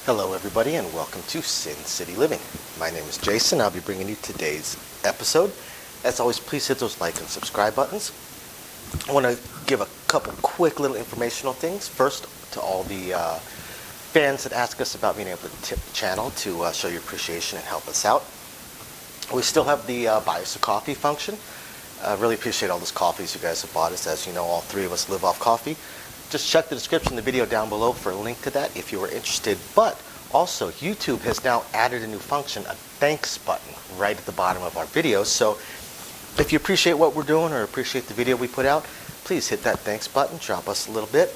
Hello everybody and welcome to Sin City Living. My name is Jason. I'll be bringing you today's episode. As always, please hit those like and subscribe buttons. I want to give a couple quick little informational things. First, to all the fans that ask us about being able to tip the channel to show your appreciation and help us out. We still have the buy us a coffee function. I really appreciate all those coffees you guys have bought us. As you know, all three of us live off coffee. Just check the description of the video down below for a link to that if you are interested. But also, YouTube has now added a new function, a thanks button, right at the bottom of our videos. So if you appreciate what we're doing or appreciate the video we put out, please hit that thanks button, drop us a little bit.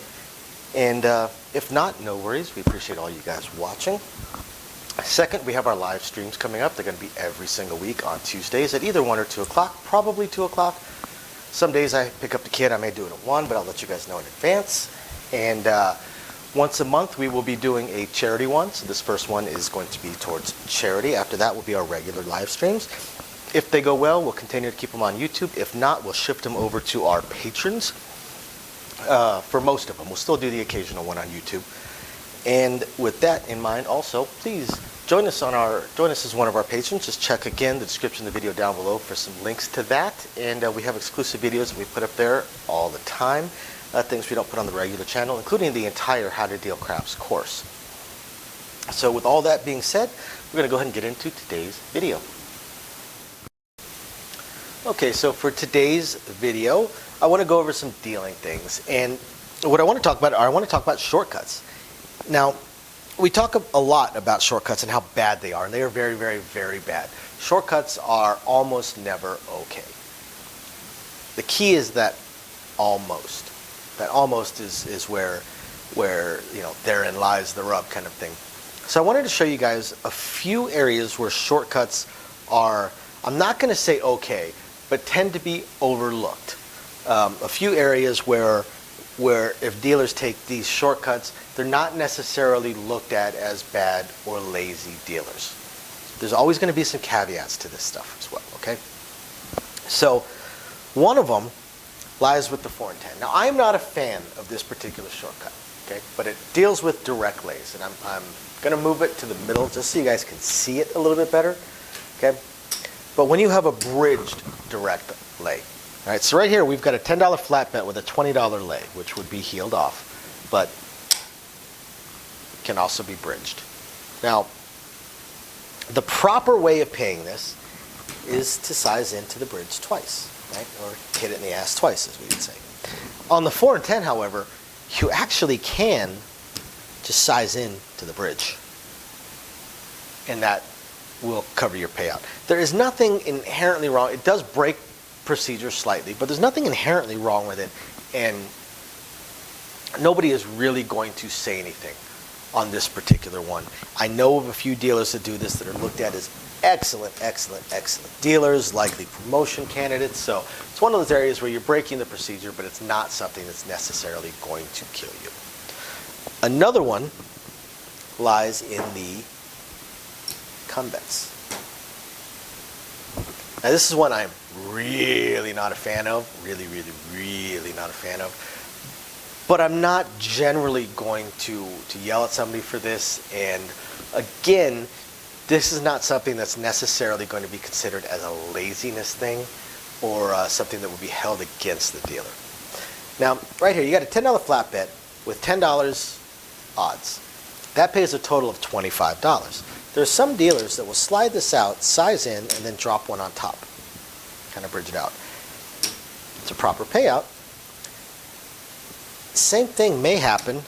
And if not, no worries. We appreciate all you guys watching. Second, we have our live streams coming up. They're going to be every single week on Tuesdays at either 1 or 2 o'clock, probably 2 o'clock. Some days I pick up the kid, I may do it at 1, but I'll let you guys know in advance. And once a month we will be doing a charity one. So this first one is going to be towards charity. After that will be our regular live streams. If they go well, we'll continue to keep them on YouTube. If not, we'll shift them over to our patrons. For most of them, we'll still do the occasional one on YouTube. And with that in mind also, please join us as one of our patrons. Just check again the description of the video down below for some links to that. And we have exclusive videos that we put up there all the time. Things we don't put on the regular channel, including the entire How to Deal Craps course. So with all that being said, we're going to go ahead and get into today's video. Okay, so for today's video, I want to go over some dealing things. And what I want to talk about shortcuts. Now, we talk a lot about shortcuts and how bad they are, and they are very, very, very bad. Shortcuts are almost never okay. The key is that almost. That almost is where therein lies the rub kind of thing. So I wanted to show you guys a few areas where shortcuts are, I'm not going to say okay, but tend to be overlooked. A few areas where if dealers take these shortcuts, they're not necessarily looked at as bad or lazy dealers. There's always going to be some caveats to this stuff as well, okay? So one of them lies with the 410. Now, I'm not a fan of this particular shortcut, okay? But it deals with direct lays, and I'm going to move it to the middle just so you guys can see it a little bit better, okay? But when you have a bridged direct lay, all right, so right here we've got a $10 flat bet with a $20 lay, which would be healed off, but can also be bridged. Now, the proper way of paying this is to size into the bridge twice, right? Or hit it in the ass twice, as we would say. On the 4 and 10, however, you actually can just size in to the bridge, and that will cover your payout. There is nothing inherently wrong. It does break procedure slightly, but there's nothing inherently wrong with it, and nobody is really going to say anything on this particular one. I know of a few dealers that do this that are looked at as excellent dealers, likely promotion candidates. So it's one of those areas where you're breaking the procedure, but it's not something that's necessarily going to kill you. Another one lies in the come bets. Now this is one I'm really not a fan of, really not a fan of. But I'm not generally going to yell at somebody for this. And again, this is not something that's necessarily going to be considered as a laziness thing or something that would be held against the dealer. Now, right here, you got a $10 flat bet with $10 odds. That pays a total of $25. There's some dealers that will slide this out, size in, and then drop one on top. Kind of bridge it out. It's a proper payout. Same thing may happen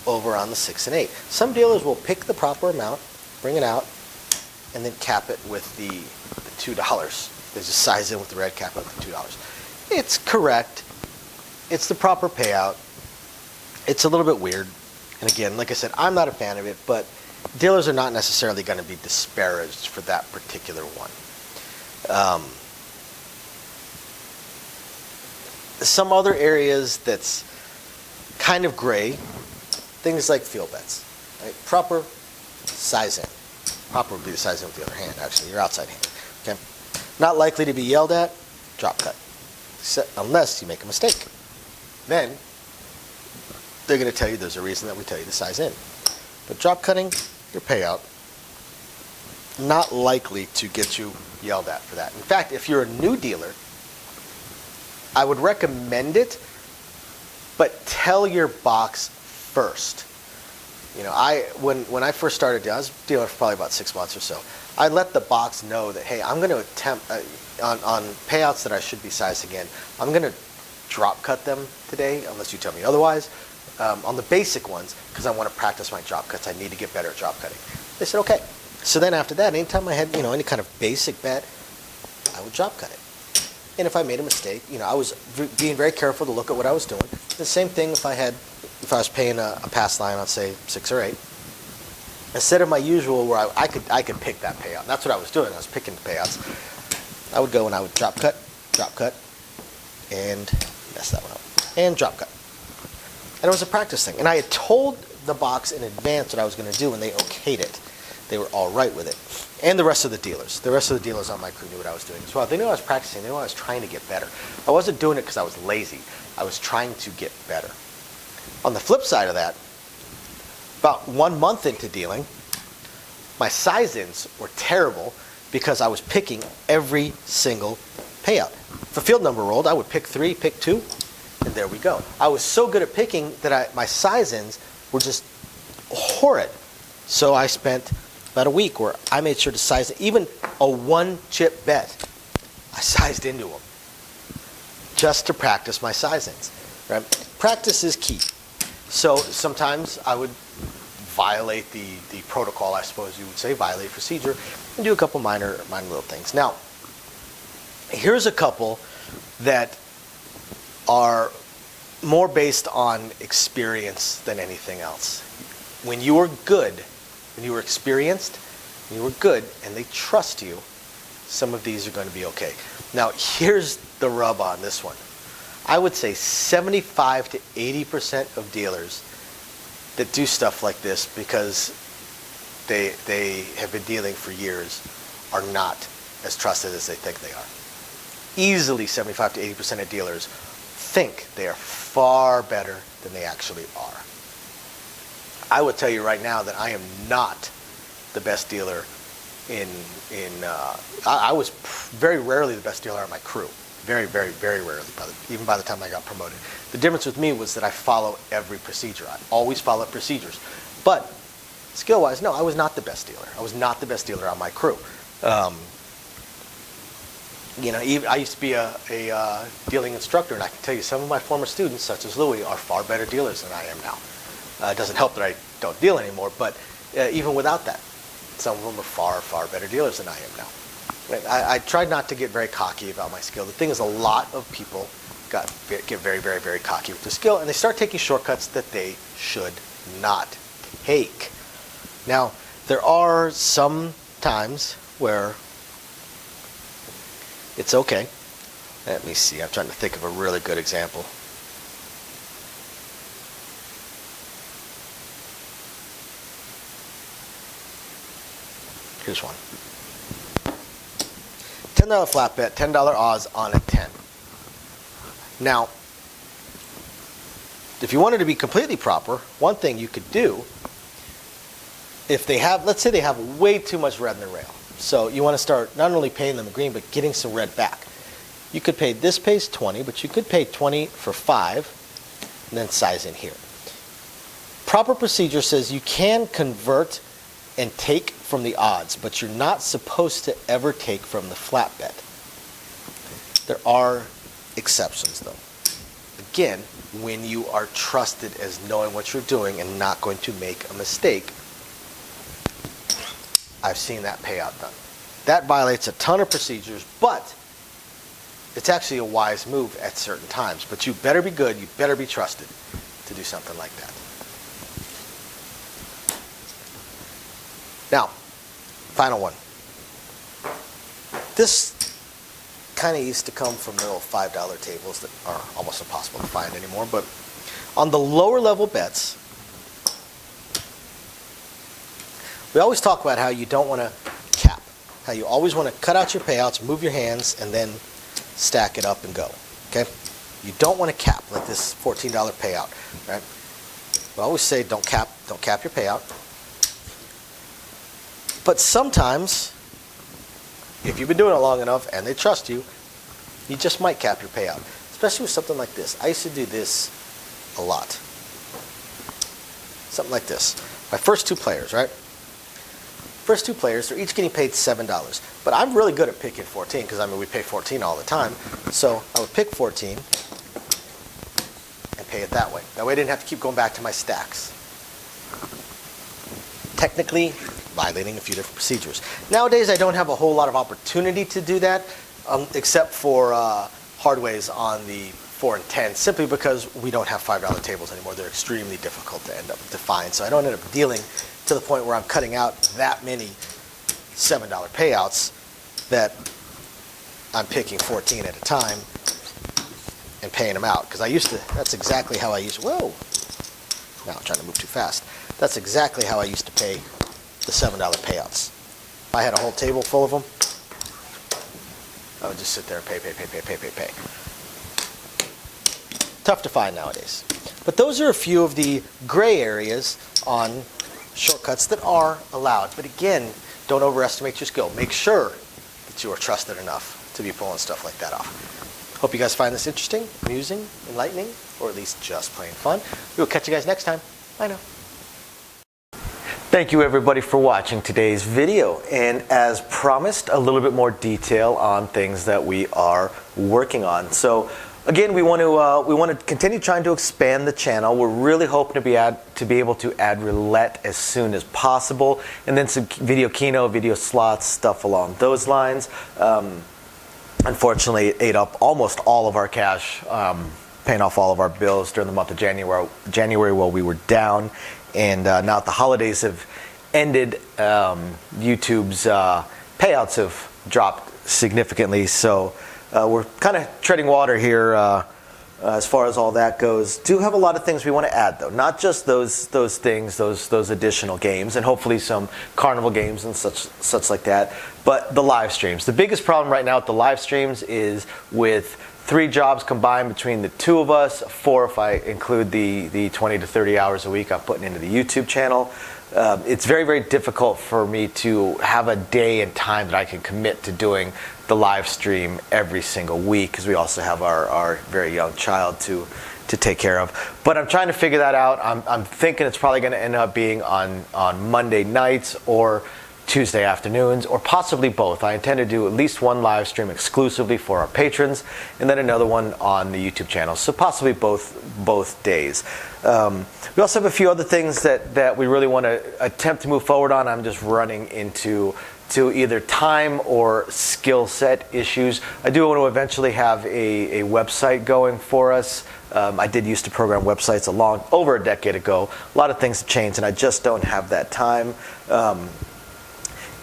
over on the 6 and 8. Some dealers will pick the proper amount, bring it out, and then cap it with the $2. They just size in with the red, cap it with the $2. It's correct. It's the proper payout. It's a little bit weird. And again, like I said, I'm not a fan of it, but dealers are not necessarily going to be disparaged for that particular one. Some other areas that's kind of gray, things like field bets, right? Proper size in. Proper would be the size in with the other hand, actually, your outside hand. Okay? Not likely to be yelled at, drop cut. Unless you make a mistake. Then they're going to tell you there's a reason that we tell you to size in. But drop cutting your payout, not likely to get you yelled at for that. In fact, if you're a new dealer, I would recommend it, but tell your box first. You know, when I first started, I was dealing for probably about 6 months or so. I let the box know that, hey, I'm going to attempt on payouts that I should be sizing in. I'm going to drop cut them today, unless you tell me otherwise. On the basic ones, because I want to practice my drop cuts. I need to get better at drop cutting. They said, okay. So then after that, anytime I had, any kind of basic bet, I would drop cut it. And if I made a mistake, I was being very careful to look at what I was doing. The same thing if I was paying a pass line on, say, 6 or 8. Instead of my usual where I could pick that payout. And that's what I was doing. I was picking the payouts. I would go and I would drop cut, and mess that one up, and drop cut. And it was a practice thing. And I had told the box in advance what I was going to do, and they okayed it. They were all right with it. And the rest of the dealers. The rest of the dealers on my crew knew what I was doing as well. They knew I was practicing. They knew I was trying to get better. I wasn't doing it because I was lazy. I was trying to get better. On the flip side of that, about 1 month into dealing, my size-ins were terrible because I was picking every single payout. If a field number rolled, I would pick 3, pick 2, and there we go. I was so good at picking that my size-ins were just horrid. So I spent about a week where I made sure to size it. Even a 1-chip bet, I sized into them just to practice my size-ins. Right? Practice is key. So sometimes I would violate the protocol, I suppose you would say, violate procedure, and do a couple minor little things. Now, here's a couple that are more based on experience than anything else. When you are good, when you are experienced, when you are good, and they trust you, some of these are going to be okay. Now, here's the rub on this one. I would say 75 to 80% of dealers that do stuff like this because they have been dealing for years are not as trusted as they think they are. Easily 75 to 80% of dealers think they are far better than they actually are. I would tell you right now that I am not the best dealer I was very rarely the best dealer on my crew. Very, very, very rarely, even by the time I got promoted. The difference with me was that I follow every procedure. I always follow procedures. But skill-wise, no, I was not the best dealer. I was not the best dealer on my crew. I used to be a dealing instructor, and I can tell you some of my former students, such as Louis, are far better dealers than I am now. It doesn't help that I don't deal anymore, but even without that, some of them are far, far better dealers than I am now. I tried not to get very cocky about my skill. The thing is, a lot of people get very, very, very cocky with their skill, and they start taking shortcuts that they should not take. Now, there are some times where it's okay. Let me see. I'm trying to think of a really good example. Here's one. $10 flat bet, $10 odds on a 10. Now, if you wanted to be completely proper, one thing you could do, if they have, let's say they have way too much red in the rail. So you want to start not only paying them green, but getting some red back. You could pay, this pays 20, but you could pay 20 for 5, and then size in here. Proper procedure says you can convert and take from the odds, but you're not supposed to ever take from the flat bet. There are exceptions though. Again, when you are trusted as knowing what you're doing and not going to make a mistake, I've seen that payout done. That violates a ton of procedures, but it's actually a wise move at certain times. But you better be good, you better be trusted to do something like that. Now, final one. This kind of used to come from the old $5 tables that are almost impossible to find anymore, but on the lower level bets, we always talk about how you don't want to cap, how you always want to cut out your payouts, move your hands, and then stack it up and go, okay? You don't want to cap like this $14 payout, right? I always say don't cap your payout. But sometimes, if you've been doing it long enough and they trust you, you just might cap your payout. Especially with something like this. I used to do this a lot. Something like this. My first two players, right? First two players, they're each getting paid $7. But I'm really good at picking 14 because, I mean, we pay 14 all the time. So I would pick 14 and pay it that way. That way I didn't have to keep going back to my stacks. Technically, violating a few different procedures. Nowadays, I don't have a whole lot of opportunity to do that, except for hard ways on the 4 and 10, simply because we don't have $5 tables anymore. They're extremely difficult to end up to find. So I don't end up dealing to the point where I'm cutting out that many $7 payouts that I'm picking 14 at a time and paying them out. Because I used to, that's exactly how I used, whoa, now I'm trying to move too fast. That's exactly how I used to pay the $7 payouts. If I had a whole table full of them, I would just sit there and pay. Tough to find nowadays. But those are a few of the gray areas on shortcuts that are allowed. But again, don't overestimate your skill. Make sure that you are trusted enough to be pulling stuff like that off. Hope you guys find this interesting, amusing, enlightening, or at least just plain fun. We will catch you guys next time. Bye now. Thank you everybody for watching today's video, and as promised, a little bit more detail on things that we are working on. So again, we want to continue trying to expand the channel. We're really hoping to be able to add roulette as soon as possible, and then some video keno, video slots, stuff along those lines. Unfortunately, it ate up almost all of our cash, paying off all of our bills during the month of January while we were down. And now that the holidays have ended, YouTube's payouts have dropped significantly. So we're kind of treading water here as far as all that goes. Do have a lot of things we want to add, though. Not just those things, those additional games, and hopefully some carnival games and such like that. But the live streams. The biggest problem right now with the live streams is with 3 jobs combined between the 2 of us, 4 if I include the 20 to 30 hours a week I'm putting into the YouTube channel. It's very, very difficult for me to have a day and time that I can commit to doing the live stream every single week, because we also have our very young child to take care of. But I'm trying to figure that out. I'm thinking it's probably going to end up being on Monday nights or Tuesday afternoons, or possibly both. I intend to do at least one live stream exclusively for our patrons, and then another one on the YouTube channel. So possibly both days. We also have a few other things that we really want to attempt to move forward on. I'm just running into either time or skill set issues. I do want to eventually have a website going for us. I did used to program websites over a decade ago. A lot of things have changed, and I just don't have that time.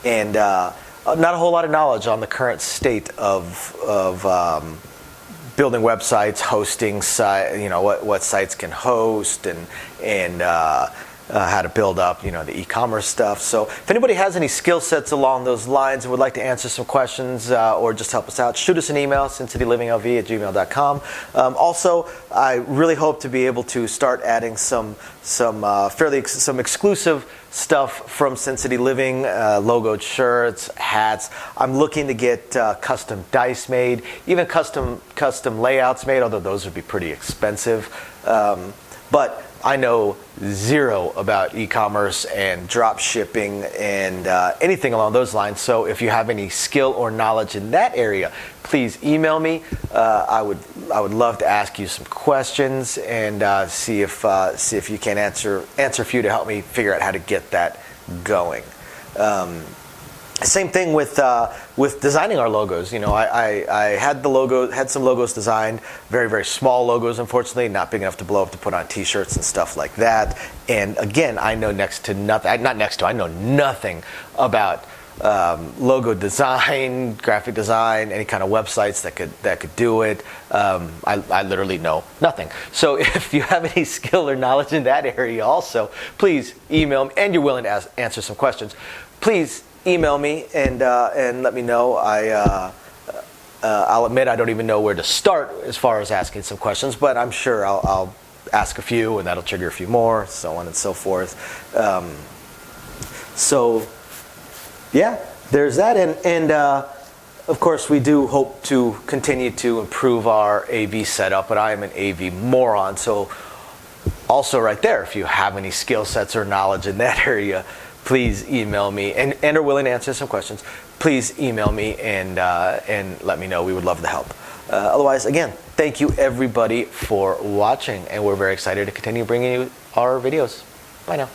And not a whole lot of knowledge on the current state of building websites, hosting what sites can host, and how to build up the e-commerce stuff. So if anybody has any skill sets along those lines and would like to answer some questions or just help us out, shoot us an email, sincitylivingLV@gmail.com. Also, I really hope to be able to start adding some exclusive stuff from Sin City Living, logoed shirts, hats. I'm looking to get custom dice made, even custom layouts made, although those would be pretty expensive. But I know zero about e-commerce and drop shipping and anything along those lines. So if you have any skill or knowledge in that area, please email me. I would love to ask you some questions and see if you can answer a few to help me figure out how to get that going. Same thing with designing our logos. I had some logos designed, very, very small logos, unfortunately, not big enough to blow up to put on t-shirts and stuff like that. And again, I know I know nothing about logo design, graphic design, any kind of websites that could do it. I literally know nothing. So if you have any skill or knowledge in that area also, please email me, and you're willing to answer some questions, please email me and let me know. I'll admit I don't even know where to start as far as asking some questions, but I'm sure I'll ask a few, and that'll trigger a few more, so on and so forth. So yeah, there's that, and of course we do hope to continue to improve our AV setup, but I am an AV moron, so also right there, if you have any skill sets or knowledge in that area, please email me, and are willing to answer some questions. Please email me and let me know. We would love to help. Otherwise, again, thank you everybody for watching, and we're very excited to continue bringing you our videos. Bye now.